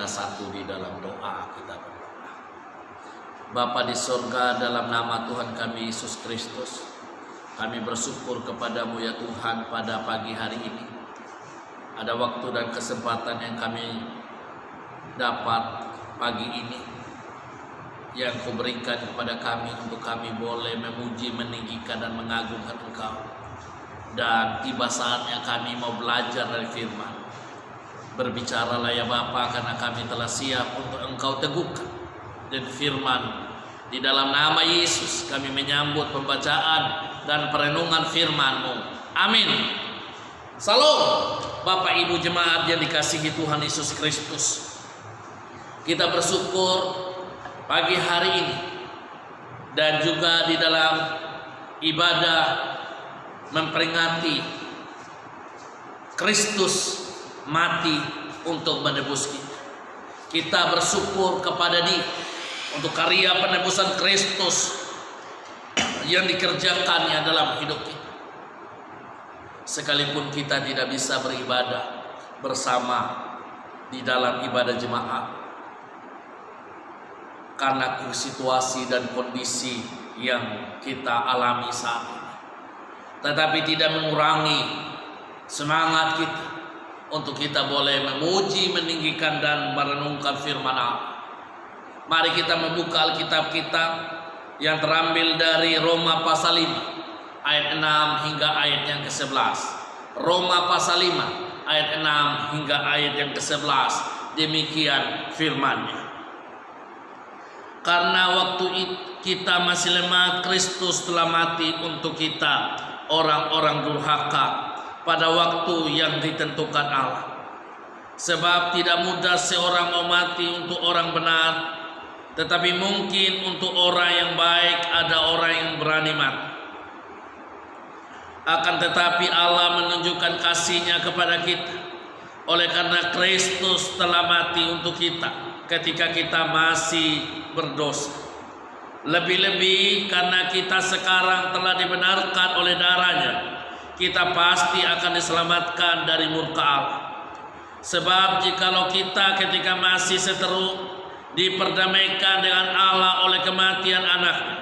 kita satu di dalam doa kita berdoa. Bapa di surga, dalam nama Tuhan kami Yesus Kristus, kami bersyukur kepadamu ya Tuhan pada pagi hari ini. Ada waktu dan kesempatan yang kami dapat pagi ini yang Kau berikan kepada kami untuk kami boleh memuji, meninggikan dan mengagungkan Engkau. Dan tiba saatnya kami mau belajar dari firman. Berbicaralah ya Bapa, karena kami telah siap untuk Engkau teguhkan. Dan firman, di dalam nama Yesus kami menyambut pembacaan dan perenungan firman-Mu. Amin. Salam Bapak Ibu jemaat yang dikasihi Tuhan Yesus Kristus. Kita bersyukur pagi hari ini dan juga di dalam ibadah memperingati Kristus mati untuk menebus kita. Kita bersyukur kepada Dia untuk karya penebusan Kristus yang dikerjakannya dalam hidup kita. Sekalipun kita tidak bisa beribadah bersama di dalam ibadah jemaat karena situasi dan kondisi yang kita alami saat ini, tetapi tidak mengurangi semangat kita untuk kita boleh memuji, meninggikan dan merenungkan firman Allah. Mari kita membuka Alkitab kita yang terambil dari Roma pasal 5 ayat 6 hingga ayat yang ke-11. Roma pasal 5 ayat 6 hingga ayat yang ke-11. Demikian firman-Nya. Karena waktu kita masih lemah, Kristus telah mati untuk kita orang-orang durhaka pada waktu yang ditentukan Allah. Sebab tidak mudah seorang mau mati untuk orang benar, tetapi mungkin untuk orang yang baik ada orang yang berani mati. Akan tetapi Allah menunjukkan kasih-Nya kepada kita oleh karena Kristus telah mati untuk kita ketika kita masih berdosa. Lebih-lebih karena kita sekarang telah dibenarkan oleh darah-Nya, kita pasti akan diselamatkan dari murka Allah. Sebab jikalau kita ketika masih seteru diperdamaikan dengan Allah oleh kematian anak-Nya,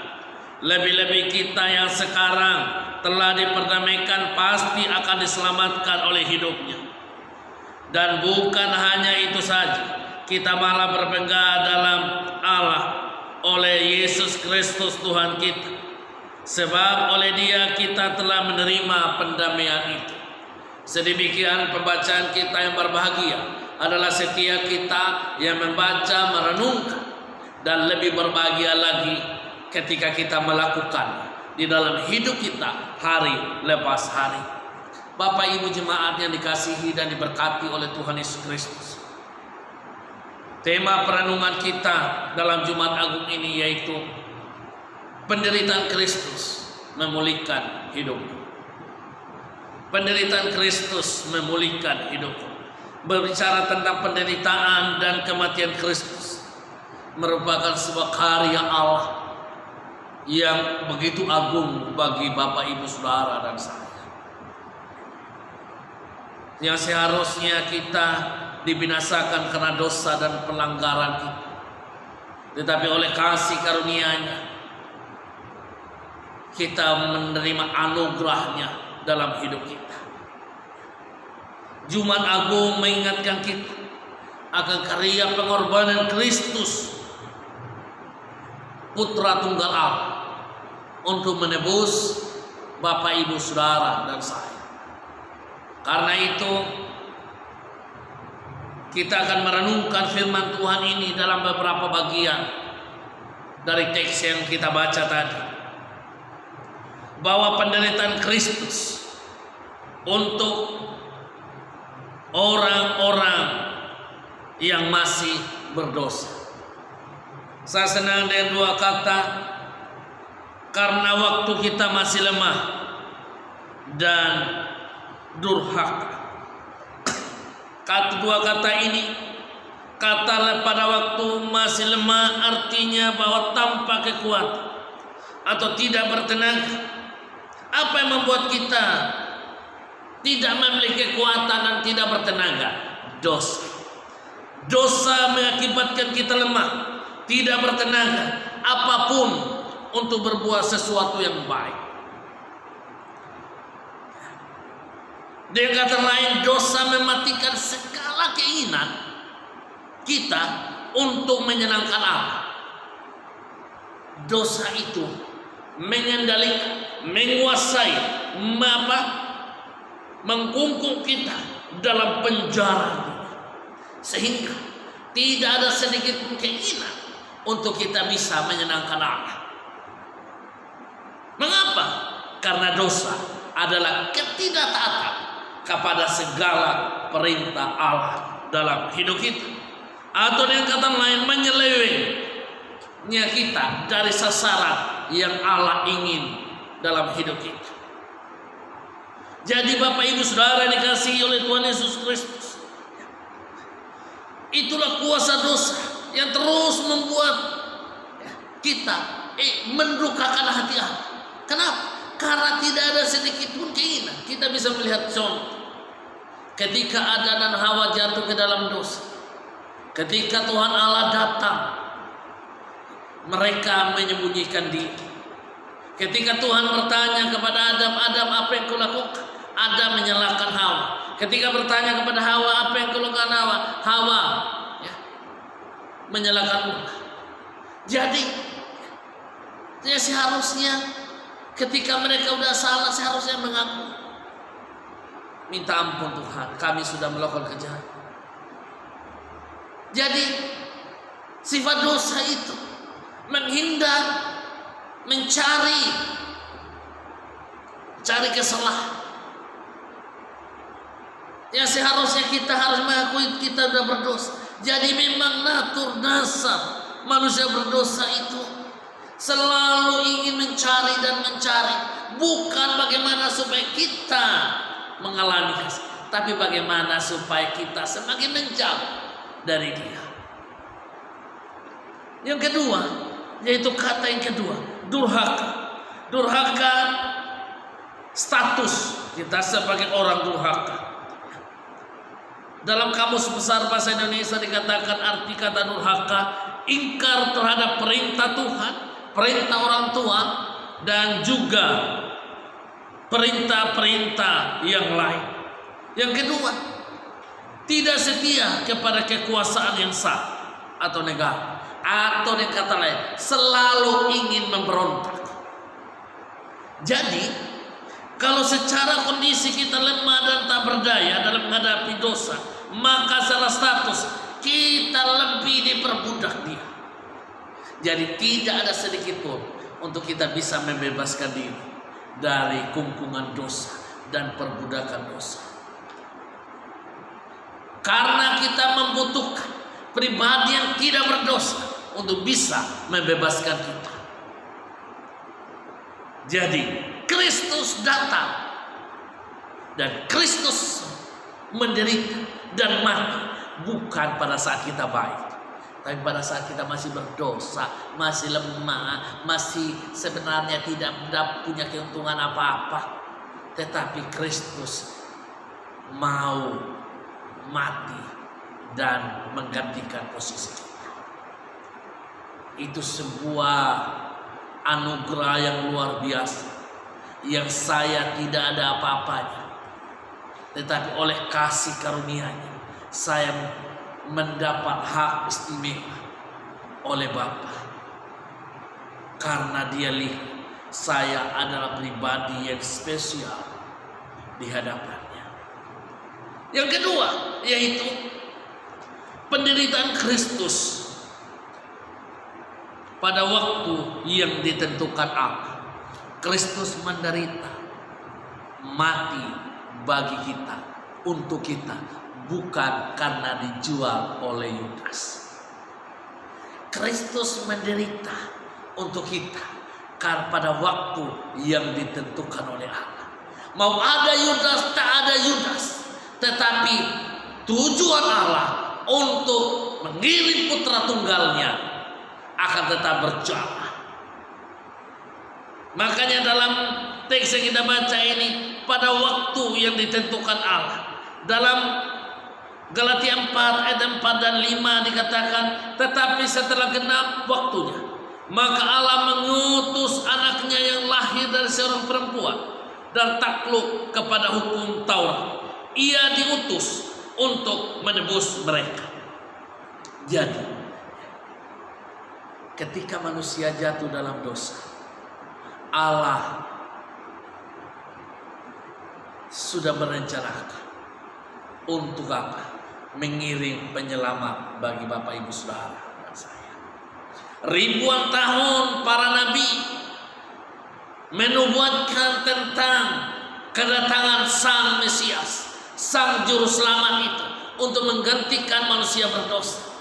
lebih-lebih kita yang sekarang telah diperdamaikan pasti akan diselamatkan oleh hidup-Nya. Dan bukan hanya itu saja, kita malah berbangga dalam Allah oleh Yesus Kristus Tuhan kita. Sebab oleh Dia kita telah menerima pendamaian itu. Sedemikian pembacaan kita yang berbahagia adalah setiap kita yang membaca, merenungkan, dan lebih berbahagia lagi ketika kita melakukan di dalam hidup kita hari lepas hari. Bapak Ibu jemaat yang dikasihi dan diberkati oleh Tuhan Yesus Kristus, tema perenungan kita dalam Jumat Agung ini yaitu penderitaan Kristus memulihkan hidupku. Penderitaan Kristus memulihkan hidupku. Berbicara tentang penderitaan dan kematian Kristus merupakan sebuah karya Allah yang begitu agung bagi Bapak Ibu Saudara dan saya, yang seharusnya kita dibinasakan karena dosa dan pelanggaran kita, tetapi oleh kasih karunia-Nya kita menerima anugerah-Nya dalam hidup kita. Jumat Agung mengingatkan kita akan karya pengorbanan Kristus, Putra Tunggal Allah, untuk menebus Bapak Ibu Saudara dan saya. Karena itu kita akan merenungkan firman Tuhan ini dalam beberapa bagian dari teks yang kita baca tadi, bahwa penderitaan Kristus untuk orang-orang yang masih berdosa. Saya senang dengan dua kata, karena waktu kita masih lemah dan durhaka. Dua kata ini, kata pada waktu masih lemah artinya bahwa tanpa kekuatan atau tidak bertenaga. Apa yang membuat kita tidak memiliki kekuatan dan tidak bertenaga? Dosa. Dosa mengakibatkan kita lemah, tidak bertenaga apapun untuk berbuat sesuatu yang baik. Dengan kata lain, dosa mematikan segala keinginan kita untuk menyenangkan Allah. Dosa itu mengendalikan, menguasai, mengkungkung kita dalam penjara, sehingga tidak ada sedikit pun keinginan untuk kita bisa menyenangkan Allah. Mengapa? Karena dosa adalah ketidaktaatan kepada segala perintah Allah dalam hidup kita, atau dengan kata lain menyelewengnya kita dari sasaran yang Allah ingin dalam hidup kita. Jadi Bapak Ibu Saudara dikasihi oleh Tuhan Yesus Kristus, itulah kuasa dosa yang terus membuat kita mendukakan hati Allah. Kenapa? Karena tidak ada sedikit pun keinginan. Kita bisa melihat contoh ketika Adam dan Hawa jatuh ke dalam dosa. Ketika Tuhan Allah datang, mereka menyembunyikan diri. Ketika Tuhan bertanya kepada Adam, Adam, apa yang kau lakukan? Adam menyalahkan Hawa. Ketika bertanya kepada Hawa, apa yang kau lakukan Hawa? Hawa menyalahkan Allah. Jadi seharusnya ketika mereka sudah salah, seharusnya mengaku, minta ampun Tuhan, kami sudah melakukan kejahatan. Jadi sifat dosa itu menghindar, mencari kesalahan. Yang seharusnya kita harus mengakui kita sudah berdosa. Jadi memang dasar manusia berdosa itu selalu ingin mencari dan mencari, bukan bagaimana supaya kita mengalami kasih, tapi bagaimana supaya kita semakin menjauh dari Dia. Yang kedua, yaitu kata yang kedua, durhaka. Durhaka status kita sebagai orang durhaka. Dalam Kamus Besar Bahasa Indonesia dikatakan arti kata durhaka, ingkar terhadap perintah Tuhan, perintah orang tua, dan juga perintah-perintah yang lain. Yang kedua, tidak setia kepada kekuasaan yang sah atau negara, atau dengan kata lain, selalu ingin memberontak. Jadi, kalau secara kondisi kita lemah dan tak berdaya dalam menghadapi dosa, maka secara status kita lebih diperbudak Dia. Jadi tidak ada sedikit pun untuk kita bisa membebaskan diri dari kungkungan dosa dan perbudakan dosa. Karena kita membutuhkan pribadi yang tidak berdosa untuk bisa membebaskan kita. Jadi Kristus datang dan Kristus menderita dan mati bukan pada saat kita baik, tapi pada saat kita masih berdosa, masih lemah, masih sebenarnya tidak punya keuntungan apa-apa. Tetapi Kristus mau mati dan menggantikan posisi kita. Itu sebuah anugerah yang luar biasa, yang saya tidak ada apa-apanya, tetapi oleh kasih karunia-Nya saya mendapat hak istimewa oleh Bapa. Karena Dia lihat saya adalah pribadi yang spesial di hadapannya. Yang kedua, yaitu penderitaan Kristus pada waktu yang ditentukan Allah. Kristus menderita, mati bagi kita, untuk kita, bukan karena dijual oleh Yudas. Kristus menderita untuk kita karena pada waktu yang ditentukan oleh Allah. Mau ada Yudas, tak ada Yudas, tetapi tujuan Allah untuk mengirim putra tunggalnya akan tetap berjalan. Makanya dalam teks yang kita baca ini, pada waktu yang ditentukan Allah, dalam Galatia 4 ayat 4 dan 5 dikatakan, tetapi setelah genap waktunya, maka Allah mengutus anaknya yang lahir dari seorang perempuan dan takluk kepada hukum Taurat. Ia diutus untuk menebus mereka. Jadi, ketika manusia jatuh dalam dosa, Allah sudah merencanakan untuk apa? Mengirim penyelamat bagi Bapak Ibu Saudara dan saya. Ribuan tahun para nabi menubuatkan tentang kedatangan Sang Mesias, Sang Juru Selamat itu untuk menggantikan manusia berdosa.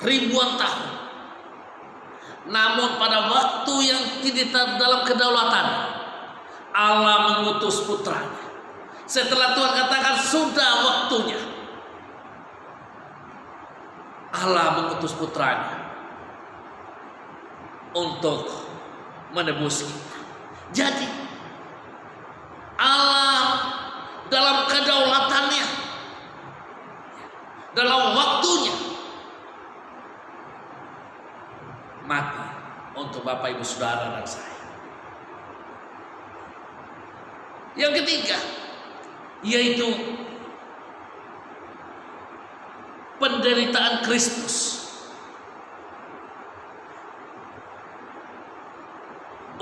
Ribuan tahun. Namun pada waktu yang tidak dalam kedaulatan, Allah mengutus putranya. Setelah Tuhan katakan sudah waktunya, Allah mengutus putranya untuk menebus kita. Jadi Allah dalam kedaulatannya, dalam waktunya mati untuk Bapak Ibu Saudara dan saya. Yang ketiga, yaitu penderitaan Kristus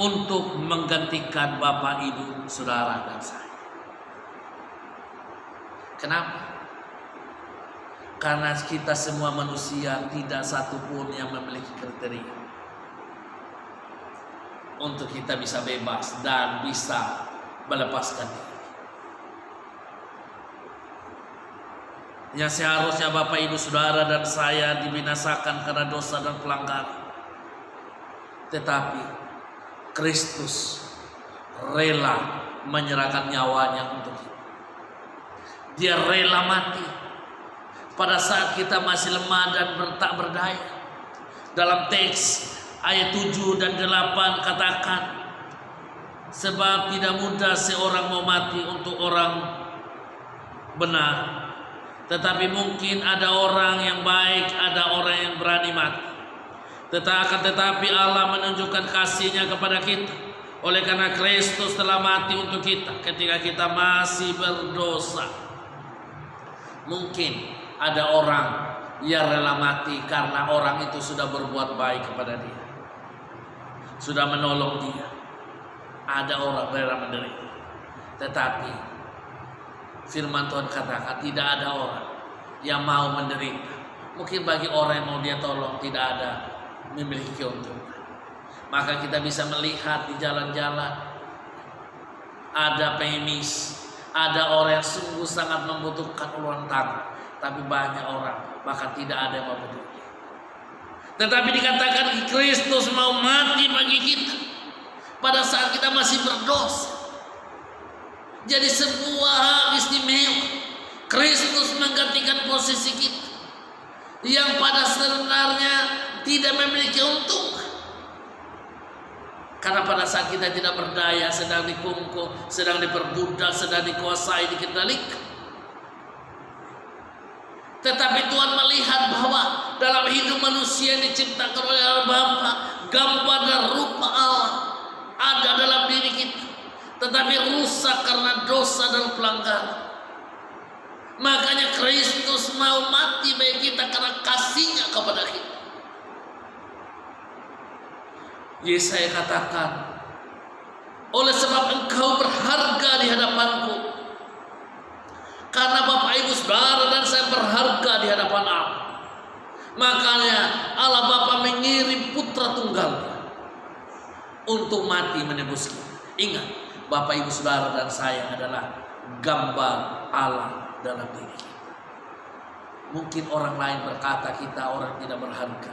untuk menggantikan Bapak Ibu Saudara dan saya. Kenapa? Karena kita semua manusia tidak satupun yang memiliki kriteria untuk kita bisa bebas dan bisa melepaskan diri. Yang seharusnya Bapak Ibu Saudara dan saya dibinasakan karena dosa dan pelanggaran, tetapi Kristus rela menyerahkan nyawanya untuk kita. Dia rela mati pada saat kita masih lemah dan tak berdaya. Dalam teks ayat 7 dan 8 katakan, sebab tidak mudah seorang mau mati untuk orang benar, tetapi mungkin ada orang yang baik, ada orang yang berani mati. Tetapi Allah menunjukkan kasih-Nya kepada kita oleh karena Kristus telah mati untuk kita ketika kita masih berdosa. Mungkin ada orang yang rela mati karena orang itu sudah berbuat baik kepada dia, sudah menolong dia. Ada orang rela menderita. Tetapi firman Tuhan katakan tidak ada orang yang mau menderita. Mungkin bagi orang yang mau dia tolong tidak ada memiliki keuntungan. Maka kita bisa melihat di jalan-jalan ada pengemis, ada orang yang sungguh sangat membutuhkan uluran tangan, tapi banyak orang bahkan tidak ada yang mau peduli. Tetapi dikatakan Kristus mau mati bagi kita pada saat kita masih berdosa. Jadi sebuah hal istimewa, Kristus menggantikan posisi kita yang pada sebenarnya tidak memiliki untung. Karena pada saat kita tidak berdaya, sedang dikungkung, sedang diperbudak, sedang dikuasai, dikendalikan. Tetapi Tuhan melihat bahwa dalam hidup manusia yang diciptakan oleh Allah Bapa, gambar dan rupa Allah ada dalam diri kita, tetapi rusak karena dosa dan pelanggaran. Makanya Kristus mau mati bagi kita karena kasih-Nya kepada kita. Yesaya katakan, oleh sebab engkau berharga di hadapanku, karena Bapak Ibu Saudara dan saya berharga di hadapan Allah. Makanya Allah Bapa mengirim putra tunggalnya untuk mati menebus kita. Ingat, Bapak Ibu Saudara dan saya adalah gambar Allah dalam diri kita. Mungkin orang lain berkata kita orang tidak berharga,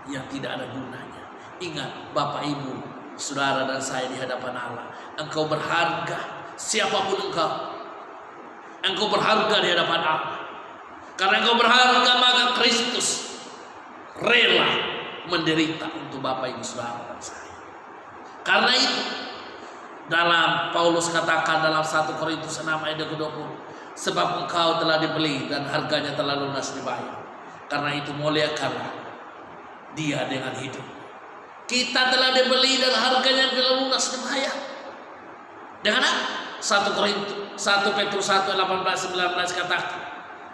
yang tidak ada gunanya. Ingat, Bapak Ibu Saudara dan saya di hadapan Allah, engkau berharga. Siapapun engkau berharga di hadapan Allah. Karena engkau berharga, maka Kristus rela menderita untuk Bapak Ibu Saudara dan saya. Karena itu dalam Paulus katakan dalam 1 Korintus 6 ayat 20, sebab engkau telah dibeli dan harganya telah lunas dibayar. Karena itu muliakanlah Dia dengan hidup. Kita telah dibeli dan harganya telah lunas dibayar. Dengan apa? 1 Petrus 1 18 19 katakan,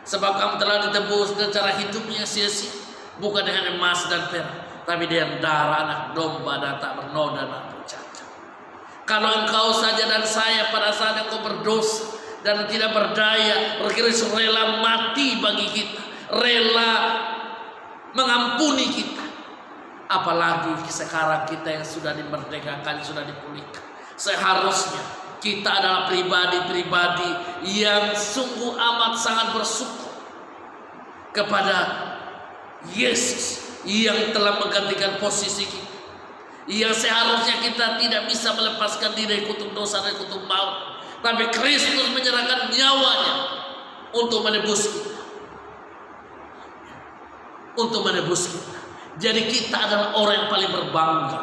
sebab kamu telah ditebus dengan cara hidupnya sia-sia, bukan dengan emas dan perak, tapi dengan darah anak domba dan tak bernoda dan bercacat. Kalau engkau saja dan saya pada saat engkau berdosa dan tidak berdaya, Kristus rela mati bagi kita, rela mengampuni kita. Apalagi sekarang kita yang sudah dimerdekakan, sudah dipulihkan. Seharusnya kita adalah pribadi-pribadi yang sungguh amat sangat bersyukur kepada Yesus yang telah menggantikan posisi kita. Yang seharusnya kita tidak bisa melepaskan diri dari kutuk dosa dan kutuk maut, tapi Kristus menyerahkan nyawanya untuk menebus kita. Untuk menebus kita. Jadi kita adalah orang yang paling berbangga,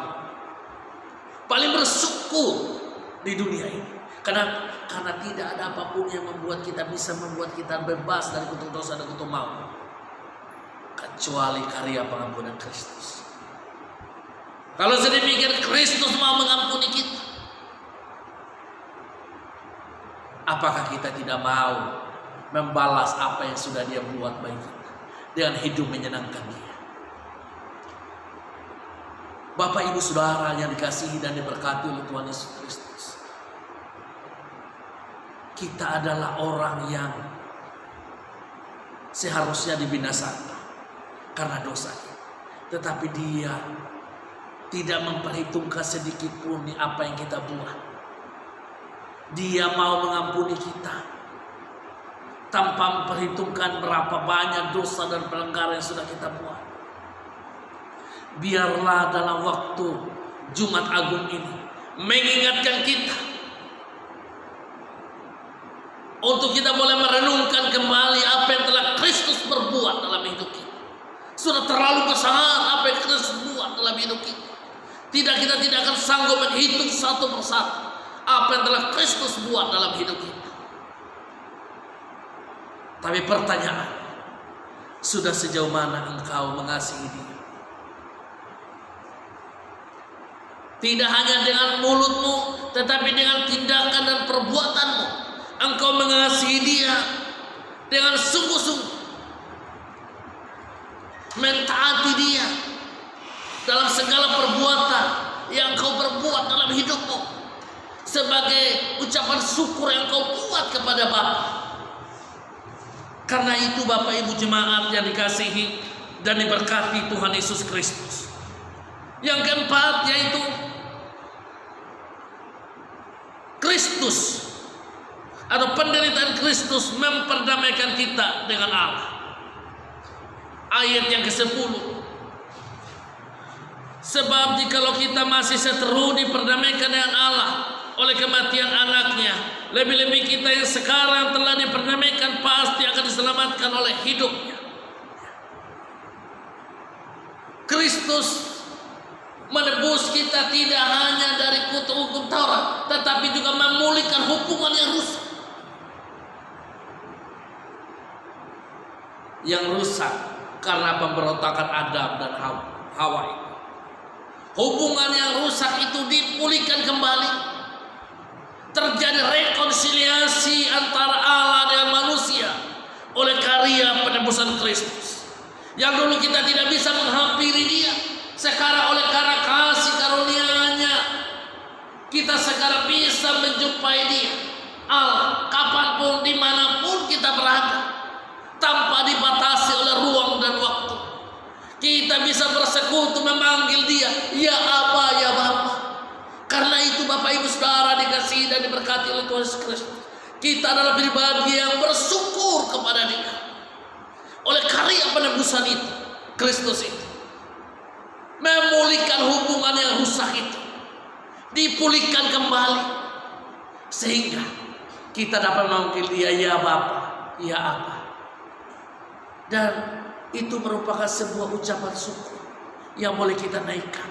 paling bersyukur di dunia ini. Karena tidak ada apapun yang membuat kita bisa membuat kita bebas dari kutuk dosa dan kutuk maut, kecuali karya pengampunan Kristus. Kalau sedemikian Kristus mau mengampuni kita, apakah kita tidak mau membalas apa yang sudah Dia buat bagi kita dengan hidup menyenangkan Dia? Bapak, Ibu, Saudara yang dikasihi dan diberkati oleh Tuhan Yesus Kristus, kita adalah orang yang seharusnya dibinasakan karena dosa kita. Tetapi Dia tidak memperhitungkan sedikit pun apa yang kita buat. Dia mau mengampuni kita tanpa memperhitungkan berapa banyak dosa dan pelanggaran yang sudah kita buat. Biarlah dalam waktu Jumat Agung ini mengingatkan kita untuk kita boleh merenungkan kembali apa yang telah Kristus berbuat dalam hidup kita. Sudah terlalu besar apa yang Kristus buat dalam hidup kita. Kita tidak akan sanggup menghitung satu persatu apa yang telah Kristus buat dalam hidup kita. Tapi pertanyaan, sudah sejauh mana engkau mengasihi Dia? Tidak hanya dengan mulutmu, tetapi dengan tindakan dan perbuatanmu. Engkau mengasihi Dia dengan sungguh-sungguh, mentaati Dia dalam segala perbuatan yang kau berbuat dalam hidupmu, sebagai ucapan syukur yang kau buat kepada Bapa. Karena itu Bapak Ibu jemaat yang dikasihi dan diberkati Tuhan Yesus Kristus, yang keempat yaitu Kristus atau penderitaan Kristus memperdamaikan kita dengan Allah. Ayat yang ke-10, sebab jikalau kita masih seteru diperdamaikan dengan Allah oleh kematian anaknya, lebih-lebih kita yang sekarang telah diperdamaikan pasti akan diselamatkan oleh hidupnya. Kristus menebus kita tidak hanya dari kutuk hukum Taurat, tetapi juga memulihkan hubungan yang rusak. Yang rusak karena pemberontakan Adam dan Hawa itu. Hubungan yang rusak itu dipulihkan kembali. Terjadi rekonsiliasi antara Allah dengan manusia oleh karya penebusan Kristus. Yang dulu kita tidak bisa menghampiri Dia, sekarang oleh karena kasih karunia-Nya kita sekarang bisa menjumpai Dia. Allah kapanpun dimanapun kita berada, tanpa dibatasi oleh ruang dan waktu. Kita bisa bersekutu memanggil Dia, ya Aba, ya Bapa. Karena itu Bapak Ibu Saudara dikasihi dan diberkati oleh Tuhan Yesus Kristus, kita adalah pribadi yang bersyukur kepada Dia oleh karya penebusan itu. Kristus itu memulihkan hubungan yang rusak itu, dipulihkan kembali, sehingga kita dapat memanggil Dia, ya Bapa, ya Aba. Dan itu merupakan sebuah ucapan syukur yang boleh kita naikkan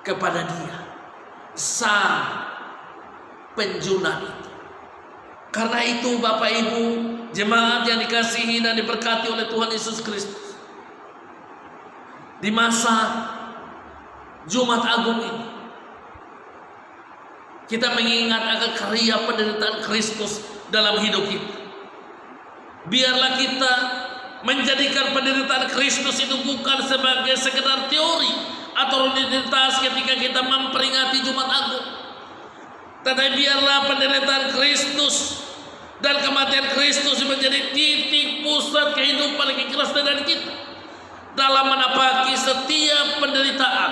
kepada Dia, Sang Penjuna itu. Karena itu Bapak Ibu, jemaat yang dikasihi dan diberkati oleh Tuhan Yesus Kristus, di masa Jumat Agung ini, kita mengingat akan karya penderitaan Kristus dalam hidup kita. Biarlah kita menjadikan penderitaan Kristus itu bukan sebagai sekedar teori atau rutinitas ketika kita memperingati Jumat Agung, tetapi biarlah penderitaan Kristus dan kematian Kristus menjadi titik pusat kehidupan kekristenan dari kita, dalam menapaki setiap penderitaan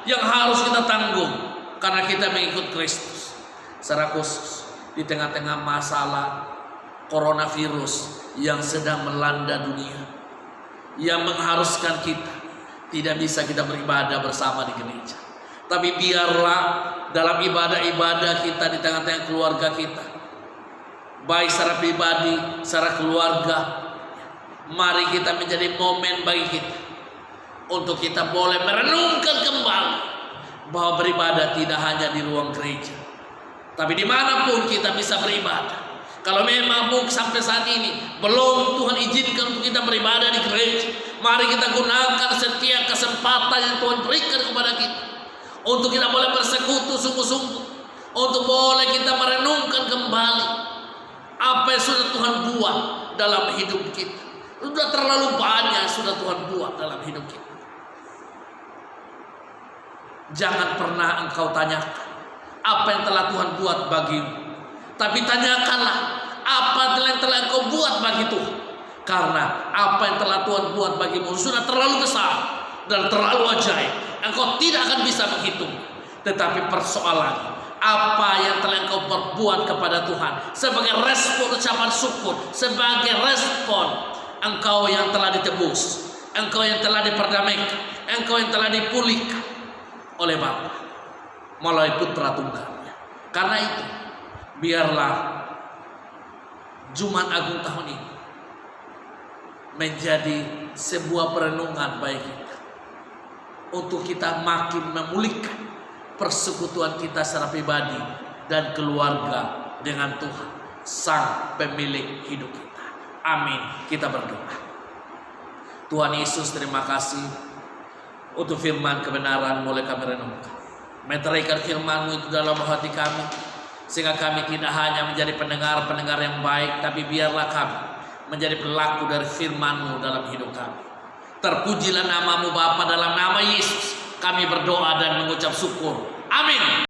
yang harus kita tanggung karena kita mengikut Kristus. Secara khusus di tengah-tengah masalah coronavirus yang sedang melanda dunia, yang mengharuskan kita tidak bisa kita beribadah bersama di gereja, tapi biarlah dalam ibadah-ibadah kita di tengah-tengah keluarga kita, baik secara pribadi, secara keluarga, mari kita menjadi momen bagi kita untuk kita boleh merenungkan kembali bahwa beribadah tidak hanya di ruang gereja, tapi dimanapun kita bisa beribadah. Kalau memang sampai saat ini belum Tuhan izinkan untuk kita beribadah di gereja, mari kita gunakan setiap kesempatan yang Tuhan berikan kepada kita untuk kita boleh bersekutu sungguh-sungguh, untuk boleh kita merenungkan kembali apa yang sudah Tuhan buat dalam hidup kita. Sudah terlalu banyak sudah Tuhan buat dalam hidup kita. Jangan pernah engkau tanyakan apa yang telah Tuhan buat bagimu, tapi tanyakanlah apa yang telah engkau buat bagi Tuhan. Karena apa yang telah Tuhan buat bagimu sudah terlalu besar dan terlalu ajaib, engkau tidak akan bisa menghitung. Tetapi persoalannya, apa yang telah engkau perbuat kepada Tuhan sebagai respon ucapan syukur, sebagai respon engkau yang telah ditebus, engkau yang telah diperdamaikan, engkau yang telah dipulihkan oleh Bapa melalui Putra Tunggalnya. Karena itu, biarlah Jumat Agung tahun ini menjadi sebuah perenungan bagi kita, untuk kita makin memulihkan persekutuan kita secara pribadi dan keluarga dengan Tuhan, Sang Pemilik hidup kita. Amin. Kita berdoa. Tuhan Yesus, terima kasih untuk firman kebenaran mulai kami renungkan. Meteraikan firman-Mu itu dalam hati kami, sehingga kami tidak hanya menjadi pendengar-pendengar yang baik, tapi biarlah kami menjadi pelaku dari firman-Mu dalam hidup kami. Terpujilah nama-Mu Bapa, dalam nama Yesus kami berdoa dan mengucap syukur. Amin.